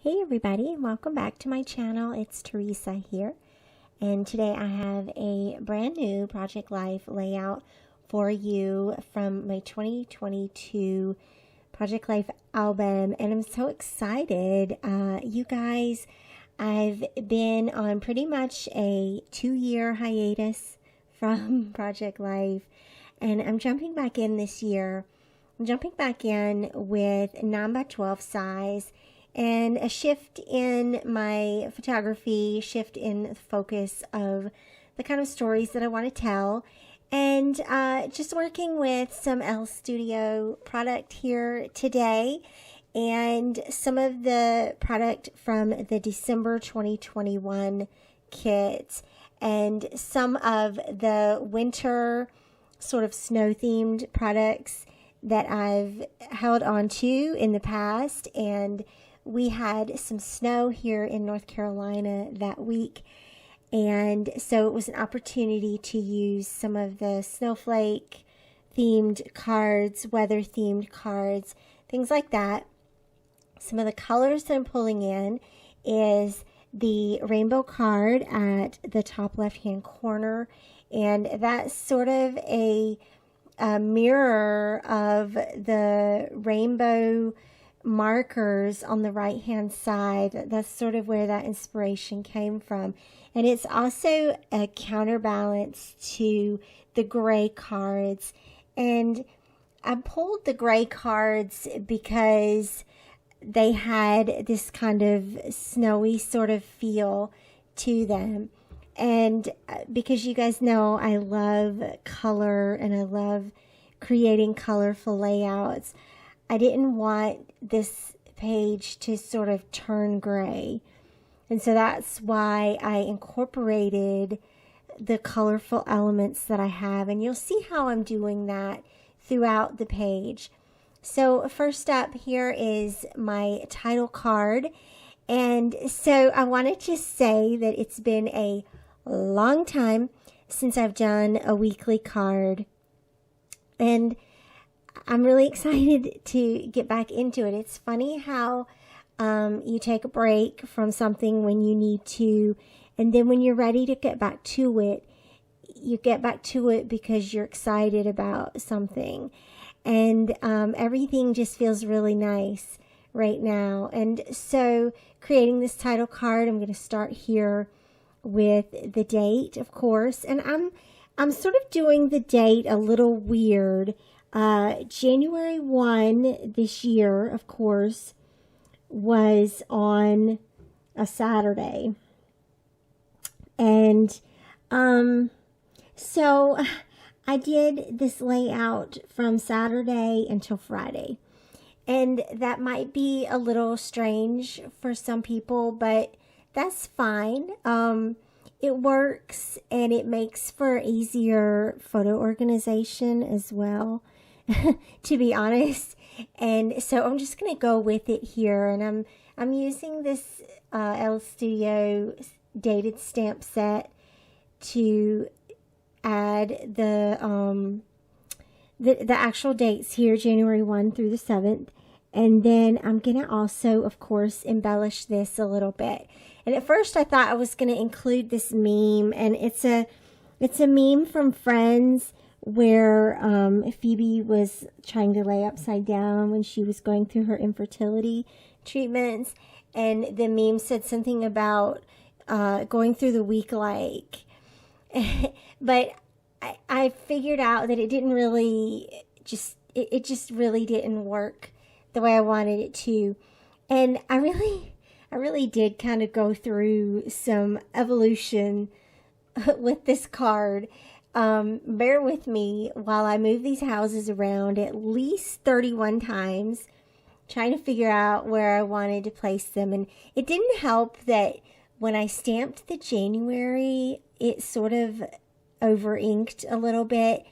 Hey everybody, welcome back to my channel. It's Theresa here, and today I have a brand new Project Life layout for you from my 2022 Project Life album, and I'm so excited. You guys, I've been on pretty much a 2-year hiatus from Project Life, and I'm jumping back in this year. I'm jumping back in with 9x12 size and a shift in my photography, shift in the focus of the kind of stories that I want to tell, and just working with some L Studio product here today, and some of the product from the December 2021 kit, and some of the winter sort of snow themed products that I've held on to in the past. And we had some snow here in North Carolina that week, and so it was an opportunity to use some of the snowflake themed cards, weather themed cards, things like that. Some of the colors that I'm pulling in is the rainbow card at the top left hand corner, and that's sort of a mirror of the rainbow markers on the right hand side. That's sort of where that inspiration came from, and it's also a counterbalance to the gray cards. And I pulled the gray cards because they had this kind of snowy sort of feel to them, and because you guys know I love color and I love creating colorful layouts, I didn't want this page to sort of turn gray. And so that's why I incorporated the colorful elements that I have. And you'll see how I'm doing that throughout the page. So first up here is my title card. And so I want to just say that it's been a long time since I've done a weekly card, and I'm really excited to get back into it. It's funny how you take a break from something when you need to, and then when you're ready to get back to it, you get back to it because you're excited about something. And everything just feels really nice right now. And so creating this title card, I'm going to start here with the date, of course. And I'm sort of doing the date a little weird. January 1 this year, of course, was on a Saturday. And so I did this layout from Saturday until Friday. And that might be a little strange for some people, but that's fine. It works, and it makes for easier photo organization as well, to be honest. And so I'm just going to go with it here, and I'm using this L Studio dated stamp set to add the actual dates here, January 1 through the 7th. And then I'm going to also, of course, embellish this a little bit. And at first I thought I was going to include this meme, and it's a meme from Friends where Phoebe was trying to lay upside down when she was going through her infertility treatments. And the meme said something about going through the week like. But I figured out that it didn't really it just really didn't work the way I wanted it to. And I really did kind of go through some evolution with this card. Bear with me while I move these houses around at least 31 times, trying to figure out where I wanted to place them. And it didn't help that when I stamped the January, it sort of over inked a little bit.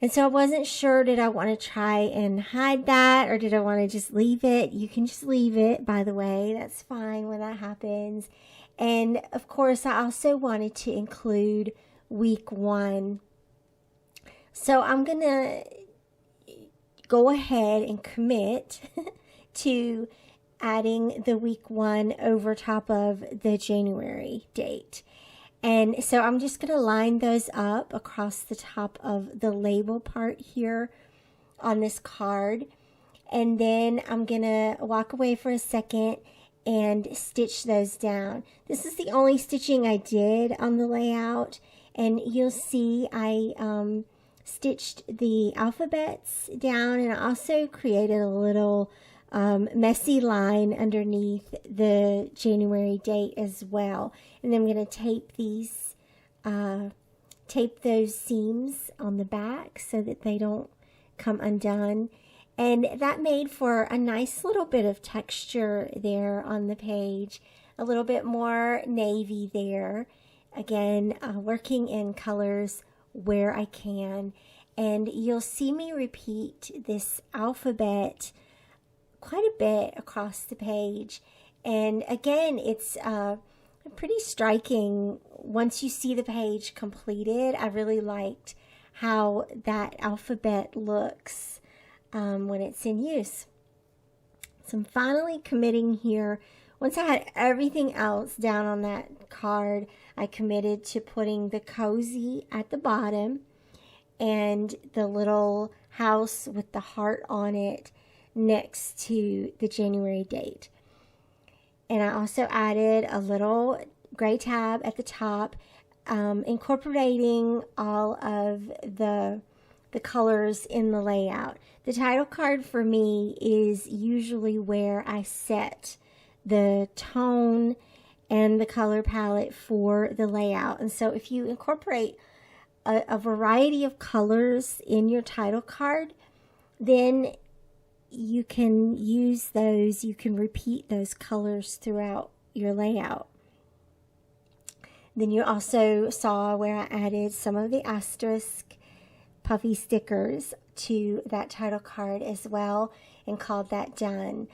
And so I wasn't sure, did I want to try and hide that, or did I want to just leave it? You can just leave it, by the way. That's fine when that happens. And of course, I also wanted to include week 1. So I'm going to go ahead and commit to adding the week 1 over top of the January date. And so I'm just going to line those up across the top of the label part here on this card. And then I'm going to walk away for a second and stitch those down. This is the only stitching I did on the layout. And you'll see I stitched the alphabets down, and I also created a little messy line underneath the January date as well. And then I'm going to tape these, tape those seams on the back so that they don't come undone. And that made for a nice little bit of texture there on the page, a little bit more navy there. Again, working in colors where I can. And you'll see me repeat this alphabet quite a bit across the page. And again, it's pretty striking once you see the page completed. I really liked how that alphabet looks when it's in use. So I'm finally committing here. Once I had everything else down on that card, I committed to putting the cozy at the bottom and the little house with the heart on it next to the January date. And I also added a little gray tab at the top, incorporating all of the colors in the layout. The title card for me is usually where I set the tone and the color palette for the layout. And so if you incorporate a variety of colors in your title card, then you can use those, you can repeat those colors throughout your layout. Then you also saw where I added some of the asterisk puffy stickers to that title card as well and called that done.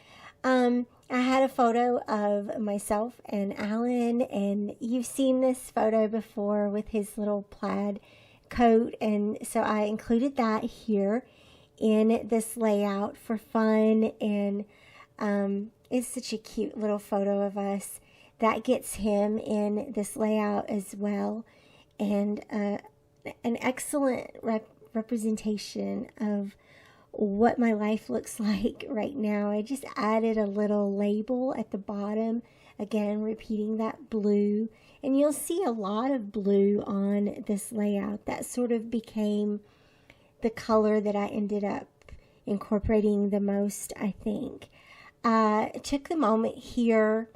I had a photo of myself and Alan, and you've seen this photo before with his little plaid coat, and so I included that here in this layout for fun. And it's such a cute little photo of us that gets him in this layout as well, and an excellent representation of what my life looks like right now. I just added a little label at the bottom, again repeating that blue, and you'll see a lot of blue on this layout. That sort of became the color that I ended up incorporating the most, I think. I took the moment here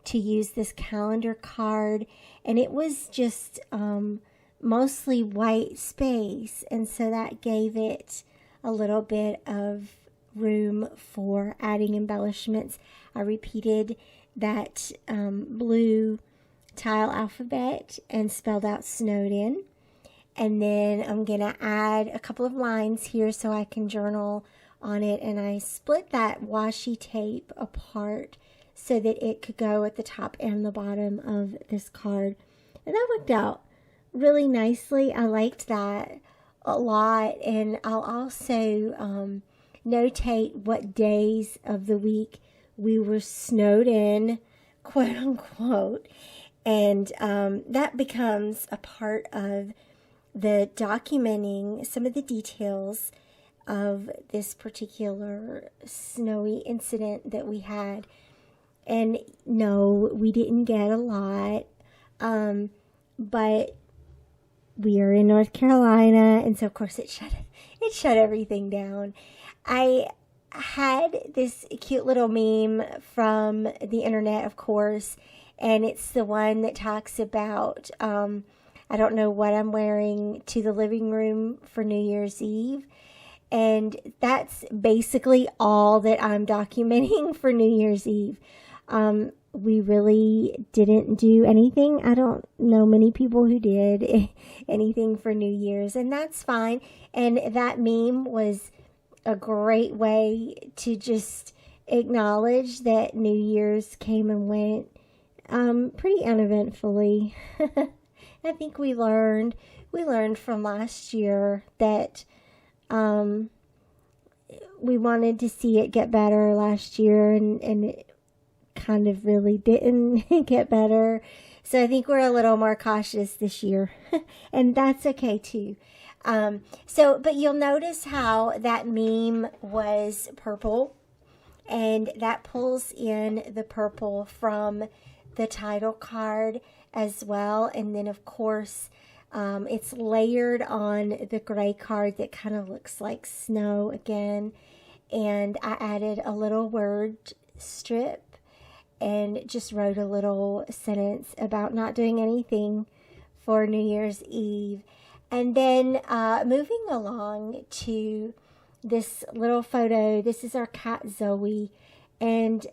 to use this calendar card, and it was just mostly white space, and so that gave it a little bit of room for adding embellishments. I repeated that blue tile alphabet and spelled out Snowden, and then I'm gonna add a couple of lines here so I can journal on it, and I split that washi tape apart so that it could go at the top and the bottom of this card, and that worked out really nicely. I liked that a lot. And I'll also notate what days of the week we were snowed in, quote unquote, and that becomes a part of the documenting some of the details of this particular snowy incident that we had. And no, we didn't get a lot, but we are in North Carolina, and so of course it shut everything down. I had this cute little meme from the internet, of course, and it's the one that talks about I don't know what I'm wearing to the living room for New Year's Eve, and that's basically all that I'm documenting for New Year's Eve. We really didn't do anything. I don't know many people who did anything for New Year's, and that's fine. And that meme was a great way to just acknowledge that New Year's came and went pretty uneventfully. I think we learned from last year that we wanted to see it get better last year, and it kind of really didn't get better. So I think we're a little more cautious this year, and that's okay too. But you'll notice how that meme was purple, and that pulls in the purple from the title card as well. And then of course, it's layered on the gray card that kind of looks like snow again. And I added a little word strip and just wrote a little sentence about not doing anything for New Year's Eve. And then moving along to this little photo, this is our cat Zoe. And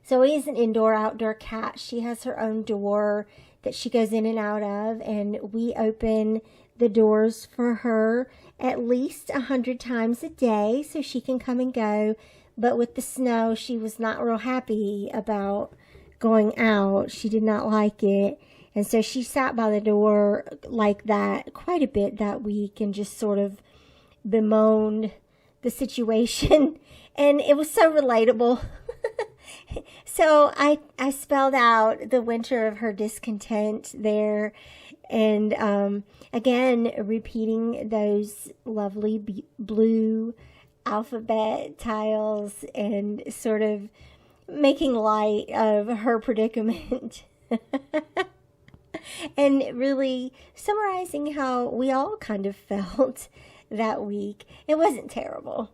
Zoe is an indoor-outdoor cat. She has her own door that she goes in and out of, and we open the doors for her at least 100 times a day so she can come and go. But with the snow, she was not real happy about going out. She did not like it. And so she sat by the door like that quite a bit that week and just sort of bemoaned the situation. And it was so relatable. So I spelled out the winter of her discontent there. And again, repeating those lovely blue alphabet tiles and sort of making light of her predicament. And really summarizing how we all kind of felt that week. It wasn't terrible.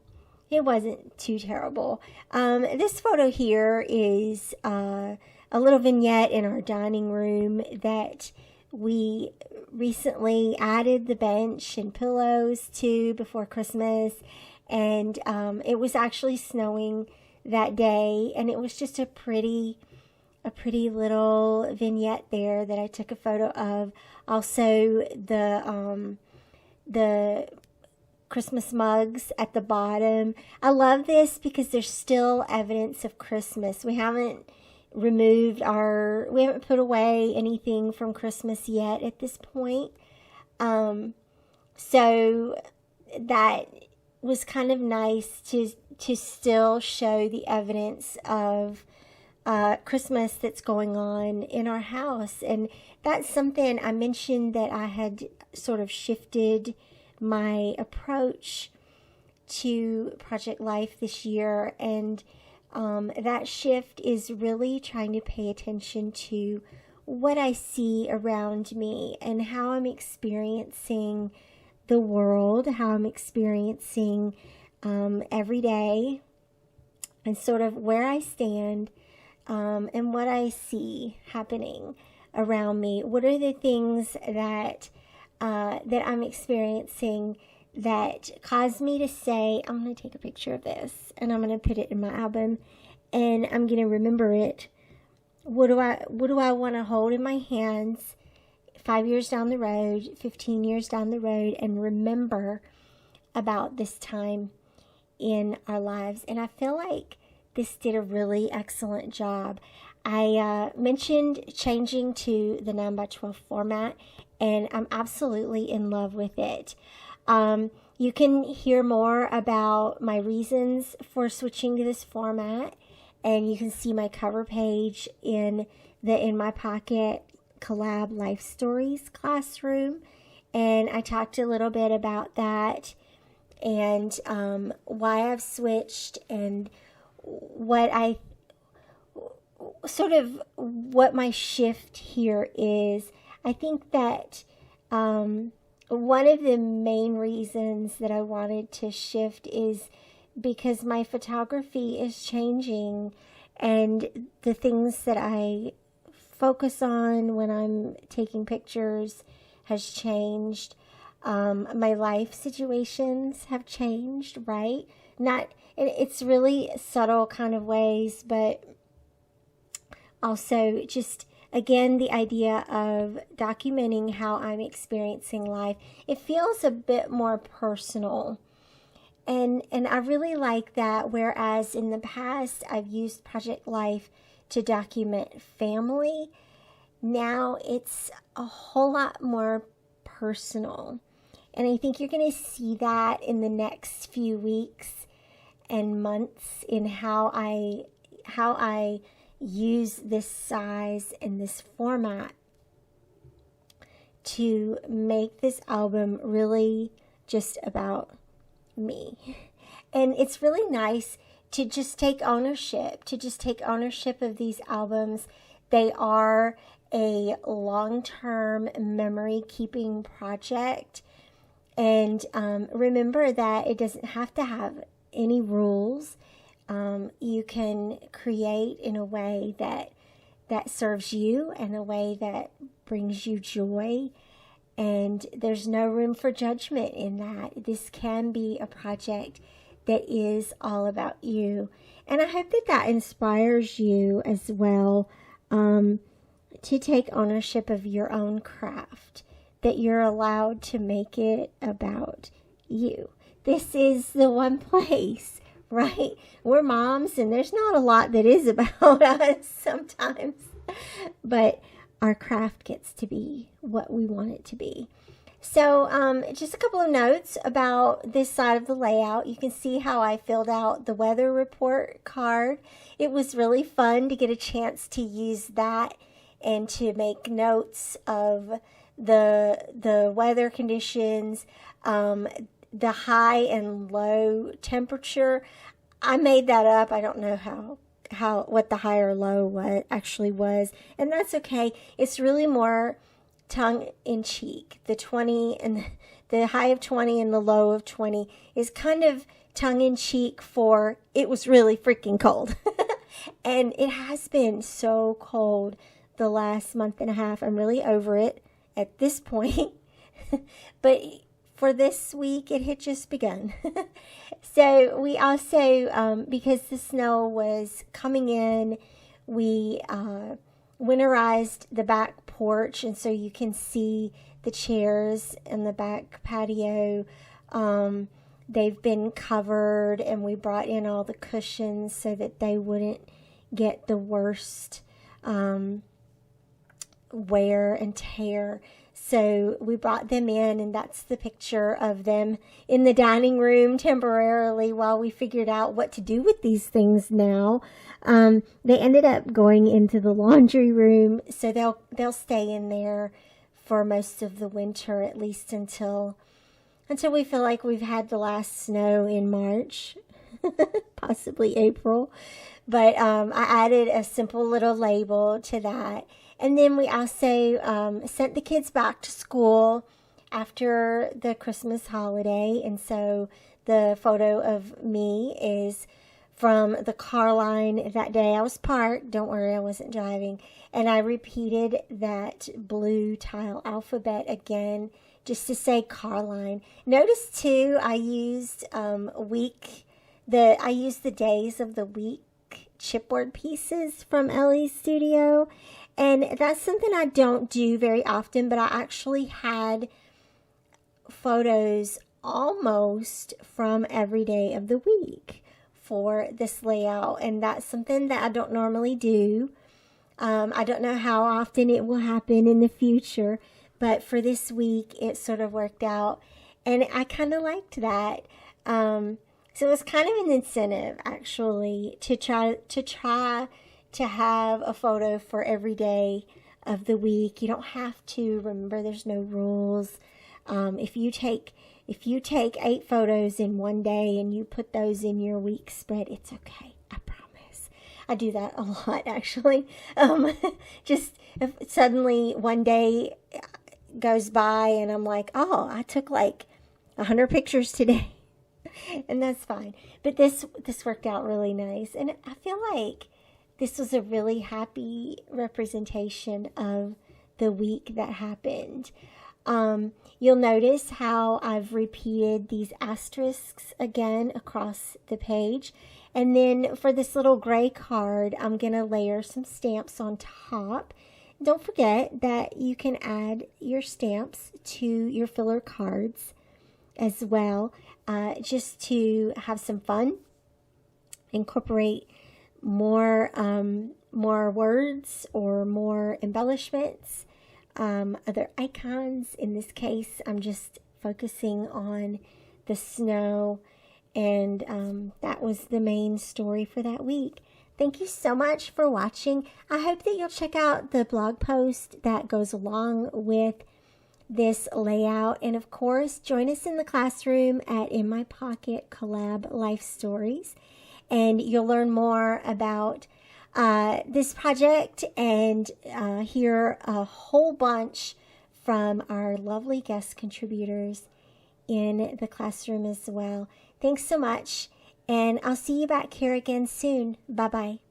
It wasn't too terrible. This photo here is a little vignette in our dining room that we recently added the bench and pillows to before Christmas. And it was actually snowing that day, and it was just a pretty little vignette there that I took a photo of. Also, the Christmas mugs at the bottom. I love this because there's still evidence of Christmas. We haven't put away anything from Christmas yet at this point. So that was kind of nice to still show the evidence of Christmas that's going on in our house. And that's something I mentioned, that I had sort of shifted my approach to Project Life this year. And that shift is really trying to pay attention to what I see around me and how I'm experiencing the world, how I'm experiencing every day, and sort of where I stand and what I see happening around me. What are the things that I'm experiencing that cause me to say, I'm going to take a picture of this and I'm going to put it in my album and I'm going to remember it. What do I want to hold in my hands 5 years down the road, 15 years down the road, and remember about this time in our lives? And I feel like this did a really excellent job. I mentioned changing to the 9x12 format, and I'm absolutely in love with it. You can hear more about my reasons for switching to this format, and you can see my cover page in the In My Pocket Collab Life Stories classroom. And I talked a little bit about that and why I've switched and what my shift here is. I think that one of the main reasons that I wanted to shift is because my photography is changing, and the things that I focus on when I'm taking pictures has changed. My life situations have changed, right? It's really subtle kind of ways, but also just, again, the idea of documenting how I'm experiencing life. It feels a bit more personal. And I really like that, whereas in the past I've used Project Life to document family, now it's a whole lot more personal. And I think you're going to see that in the next few weeks and months in how I use this size and this format to make this album really just about me. And it's really nice to just take ownership of these albums. They are a long-term memory keeping project. And remember that it doesn't have to have any rules. You can create in a way that serves you, and a way that brings you joy. And there's no room for judgment in that. This can be a project that is all about you. And I hope that inspires you as well, to take ownership of your own craft, that you're allowed to make it about you. This is the one place, right? We're moms, and there's not a lot that is about us sometimes, but our craft gets to be what we want it to be. So just a couple of notes about this side of the layout. You can see how I filled out the weather report card. It was really fun to get a chance to use that and to make notes of the weather conditions, the high and low temperature. I made that up. I don't know what the high or low was, and that's okay. It's really more tongue in cheek. The 20 and the high of 20 and the low of 20 is kind of tongue in cheek for it was really freaking cold. And it has been so cold the last month and a half. I'm really over it at this point. But for this week, it had just begun. So we also, because the snow was coming in, we winterized the back porch, and so you can see the chairs in the back patio. They've been covered, and we brought in all the cushions so that they wouldn't get the worst wear and tear. So we brought them in, and that's the picture of them in the dining room temporarily while we figured out what to do with these things now. They ended up going into the laundry room, so they'll stay in there for most of the winter, at least until we feel like we've had the last snow in March, possibly April. But I added a simple little label to that. And then we also sent the kids back to school after the Christmas holiday. And so the photo of me is from the car line that day. I was parked. Don't worry, I wasn't driving. And I repeated that blue tile alphabet again just to say car line. Notice too, I used the days of the week chipboard pieces from Ellie's studio. And that's something I don't do very often, but I actually had photos almost from every day of the week for this layout. And that's something that I don't normally do. I don't know how often it will happen in the future, but for this week, it sort of worked out. And I kind of liked that. So it was kind of an incentive, actually, to try to have a photo for every day of the week. You don't have to. Remember, there's no rules. If you take 8 photos in one day and you put those in your week spread, it's okay. I promise. I do that a lot, actually. Just if suddenly one day goes by and I'm like, oh, I took like 100 pictures today. And that's fine. But this worked out really nice. And I feel like this was a really happy representation of the week that happened. You'll notice how I've repeated these asterisks again across the page. And then for this little gray card, I'm going to layer some stamps on top. Don't forget that you can add your stamps to your filler cards as well, just to have some fun, incorporate more words or more embellishments, other icons. In this case, I'm just focusing on the snow, and that was the main story for that week. Thank you so much for watching. I hope that you'll check out the blog post that goes along with this layout. And of course, join us in the classroom at In My Pocket Collab Life Stories. And you'll learn more about this project and hear a whole bunch from our lovely guest contributors in the classroom as well. Thanks so much. And I'll see you back here again soon. Bye-bye.